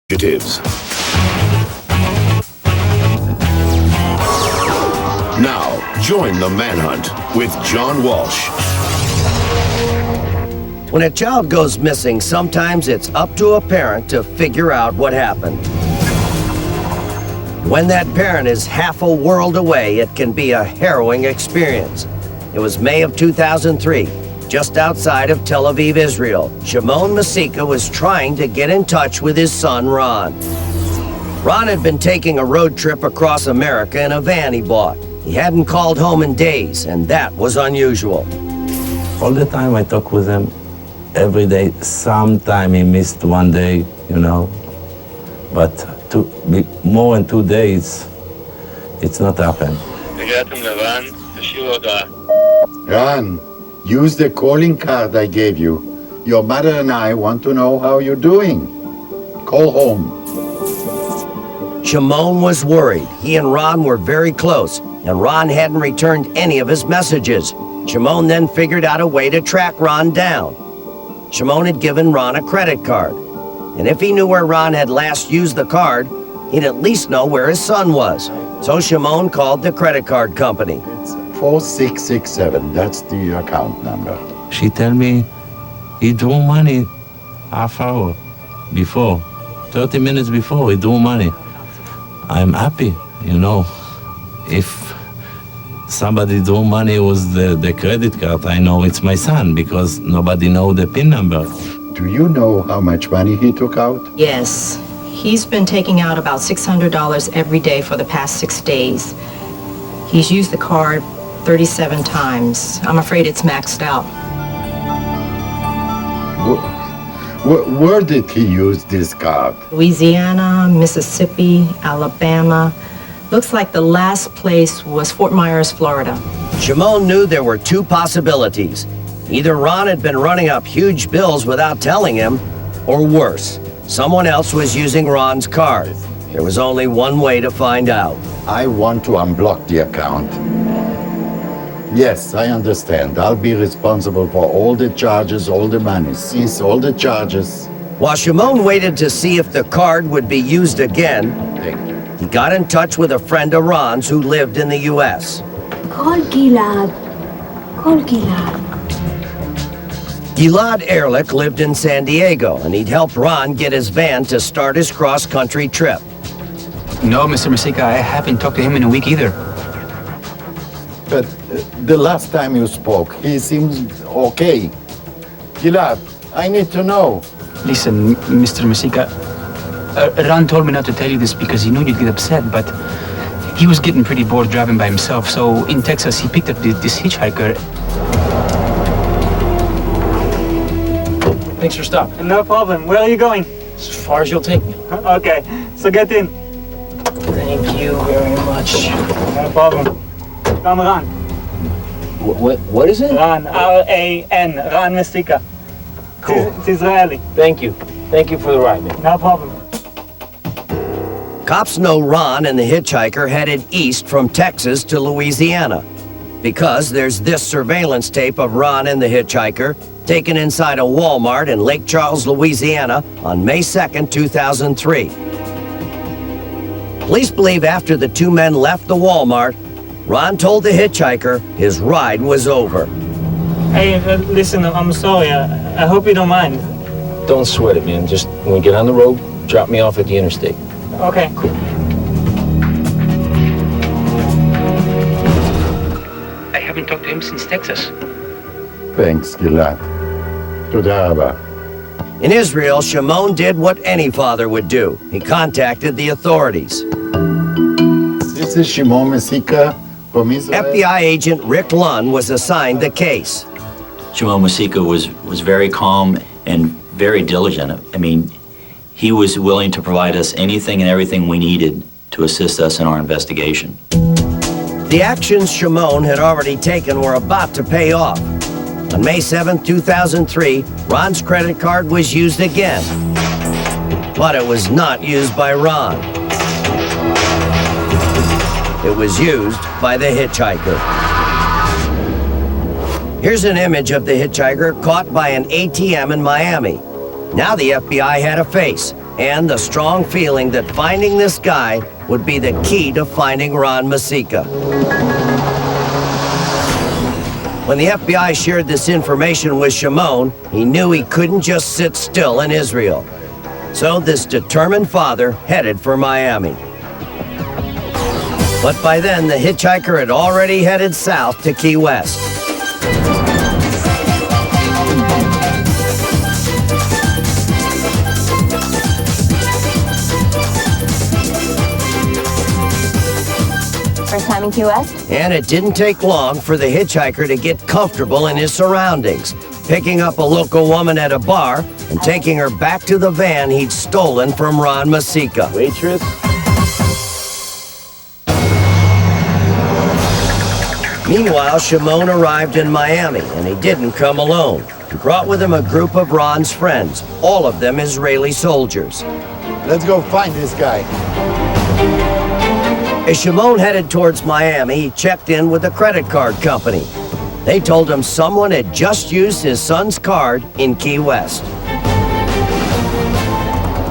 fugitives. Now, join the manhunt with John Walsh. When a child goes missing, sometimes it's up to a parent to figure out what happened. When that parent is half a world away, it can be a harrowing experience. It was May of 2003, just outside of Tel Aviv, Israel. Ran Mesika was trying to get in touch with his son, Ran. Ran had been taking a road trip across America in a van he bought. He hadn't called home in days, and that was unusual. All the time I talk with him, every day. Sometime he missed one day, but more than 2 days, it's not happened. Ran, use the calling card I gave you. Your mother and I want to know how you're doing. Call home. Shimon was worried. He and Ran were very close, and Ran hadn't returned any of his messages. Shimon then figured out a way to track Ran down. Shimon had given Ran a credit card, and if he knew where Ran had last used the card, he'd at least know where his son was. So Shimon called the credit card company. It's 4667, that's the account number. She tell me he drew money half hour before, 30 minutes before he drew money. I'm happy, If somebody drew money with the credit card, I know it's my son because nobody know the PIN number. Do you know how much money he took out? Yes. He's been taking out about $600 every day for the past 6 days. He's used the card 37 times. I'm afraid it's maxed out. Where did he use this card? Louisiana, Mississippi, Alabama. Looks like the last place was Fort Myers, Florida. Shimon knew there were two possibilities. Either Ran had been running up huge bills without telling him, or worse, someone else was using Ran's card. There was only one way to find out. I want to unblock the account. Yes, I understand. I'll be responsible for all the charges, all the money. Cease all the charges. While Shimon waited to see if the card would be used again, Thank you. he got in touch with a friend of Ran's who lived in the U.S. Call Gilad. Call Gilad. Gilad Ehrlich lived in San Diego, and he'd helped Ran get his van to start his cross-country trip. No, Mr. Mesika, I haven't talked to him in a week either. But the last time you spoke, he seemed okay. Gilad, I need to know. Listen, Mr. Mesika, Ran told me not to tell you this because he knew you'd get upset, but he was getting pretty bored driving by himself, so in Texas he picked up this hitchhiker. Thanks for stopping. No problem. Where are you going? As far as you'll take me. Okay, so get in. Thank you very much. No problem. Come Ran. What is it? Ran, R-A-N, Ran Mesika. Cool. It's Israeli. Thank you. Thank you for the ride, man. No problem. Cops know Ran and the hitchhiker headed east from Texas to Louisiana, because there's this surveillance tape of Ran and the hitchhiker taken inside a Walmart in Lake Charles, Louisiana on May 2nd, 2003. Police believe after the two men left the Walmart, Ran told the hitchhiker his ride was over. Hey, listen, I'm sorry. I hope you don't mind. Don't sweat it, man. Just when we get on the road, drop me off at the interstate. Okay. Cool. I haven't talked to him since Texas. Thanks, Gilad. Toda rabah. In Israel, Shimon did what any father would do. He contacted the authorities. This is Shimon Mesika from Israel. FBI agent Rick Lunn was assigned the case. Ran Mesika was very calm and very diligent. I mean, he was willing to provide us anything and everything we needed to assist us in our investigation. The actions Shimon had already taken were about to pay off. On May 7, 2003, Ran's credit card was used again, but it was not used by Ran. It was used by the hitchhiker. Here's an image of the hitchhiker caught by an ATM in Miami. Now the FBI had a face. and the strong feeling that finding this guy would be the key to finding Ran Mesika. When the FBI shared this information with Shimon, he knew he couldn't just sit still in Israel. So this determined father headed for Miami. But by then, the hitchhiker had already headed south to Key West. First time in Key West? And it didn't take long for the hitchhiker to get comfortable in his surroundings, picking up a local woman at a bar and taking her back to the van he'd stolen from Ran Mesika. Waitress? Meanwhile, Shimon arrived in Miami, and he didn't come alone. He brought with him a group of Ran's friends, all of them Israeli soldiers. Let's go find this guy. As Shimon headed towards Miami, he checked in with a credit card company. They told him someone had just used his son's card in Key West.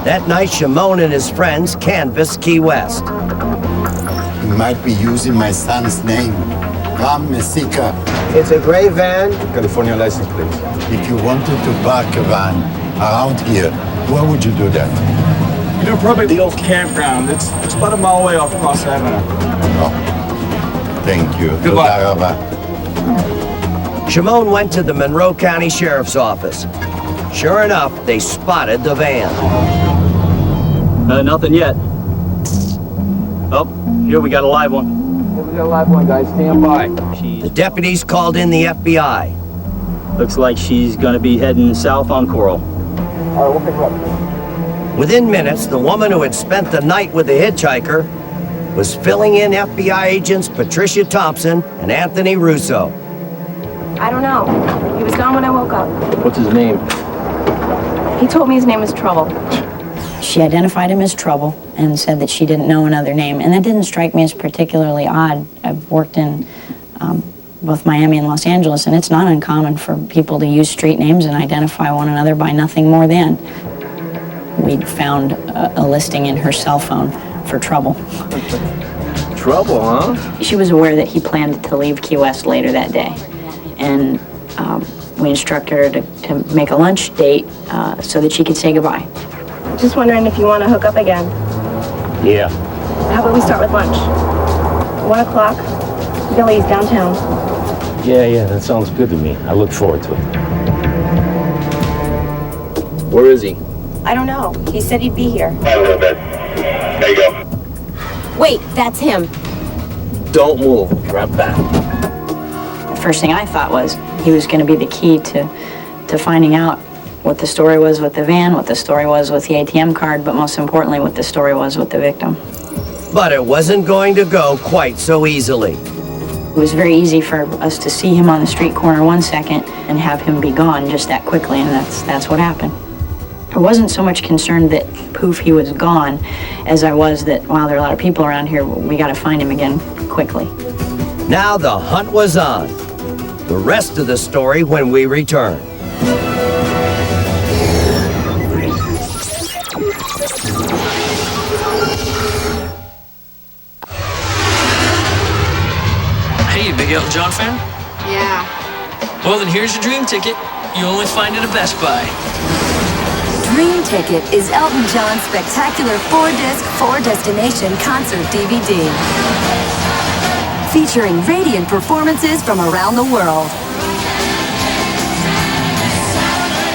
That night, Shimon and his friends canvassed Key West. He might be using my son's name, Ran Mesika. It's a gray van. California license plate. If you wanted to park a van around here, where would you do that? You know, probably the old campground. It's about a mile away off Cross Avenue. Oh, thank you. Good luck. Tודה רבה. Shimon went to the Monroe County Sheriff's Office. Sure enough, they spotted the van. Nothing yet. Oh, here we got a live one. We got a live one, guys. Stand by. The deputies called in the FBI. Looks like she's gonna be heading south on Coral. All right, we'll pick her up. Within minutes, the woman who had spent the night with the hitchhiker was filling in FBI agents Patricia Thompson and Anthony Russo. I don't know. He was gone when I woke up. What's his name? He told me his name was Trouble. She identified him as Trouble and said that she didn't know another name. And that didn't strike me as particularly odd. I've worked in both Miami and Los Angeles, and it's not uncommon for people to use street names and identify one another by nothing more than. We'd found a listing in her cell phone for Trouble. Trouble, huh? She was aware that he planned to leave Key West later that day. And we instructed her to make a lunch date so that she could say goodbye. Just wondering if you want to hook up again. Yeah. How about we start with lunch? 1 o'clock, Billy's downtown. Yeah, that sounds good to me. I look forward to it. Where is he? I don't know. He said he'd be here. A little bit. There you go. Wait, that's him. Don't move. Drop back. The first thing I thought was he was going to be the key to finding out what the story was with the van, what the story was with the ATM card, but most importantly, what the story was with the victim. But it wasn't going to go quite so easily. It was very easy for us to see him on the street corner 1 second and have him be gone just that quickly, and that's what happened. I wasn't so much concerned that, poof, he was gone, as I was that, wow, there are a lot of people around here, we got to find him again quickly. Now the hunt was on. The rest of the story when we return. Hey, you big Elton John fan? Yeah. Well, then here's your dream ticket. You only find it at Best Buy. Dream Ticket is Elton John's spectacular 4-disc, 4-destination concert DVD. Featuring radiant performances from around the world.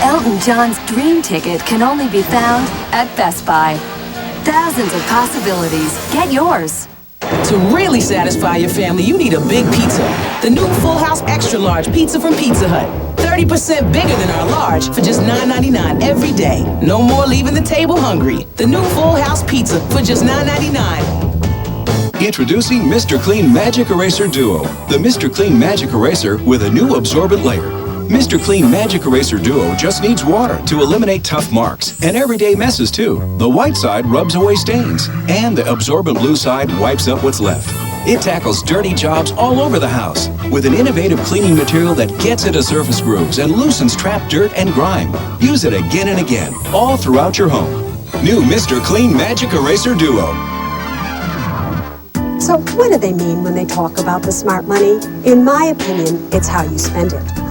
Elton John's Dream Ticket can only be found at Best Buy. Thousands of possibilities. Get yours. To really satisfy your family, you need a big pizza. The new Full House Extra Large Pizza from Pizza Hut. 30% bigger than our large for just $9.99 every day. No more leaving the table hungry. The new Full House Pizza for just $9.99. Introducing Mr. Clean Magic Eraser Duo. The Mr. Clean Magic Eraser with a new absorbent layer. Mr. Clean Magic Eraser Duo just needs water to eliminate tough marks and everyday messes too. The white side rubs away stains, and the absorbent blue side wipes up what's left. It tackles dirty jobs all over the house with an innovative cleaning material that gets into surface grooves and loosens trapped dirt and grime. Use it again and again, all throughout your home. New Mr. Clean Magic Eraser Duo. So what do they mean when they talk about the smart money? In my opinion, it's how you spend it.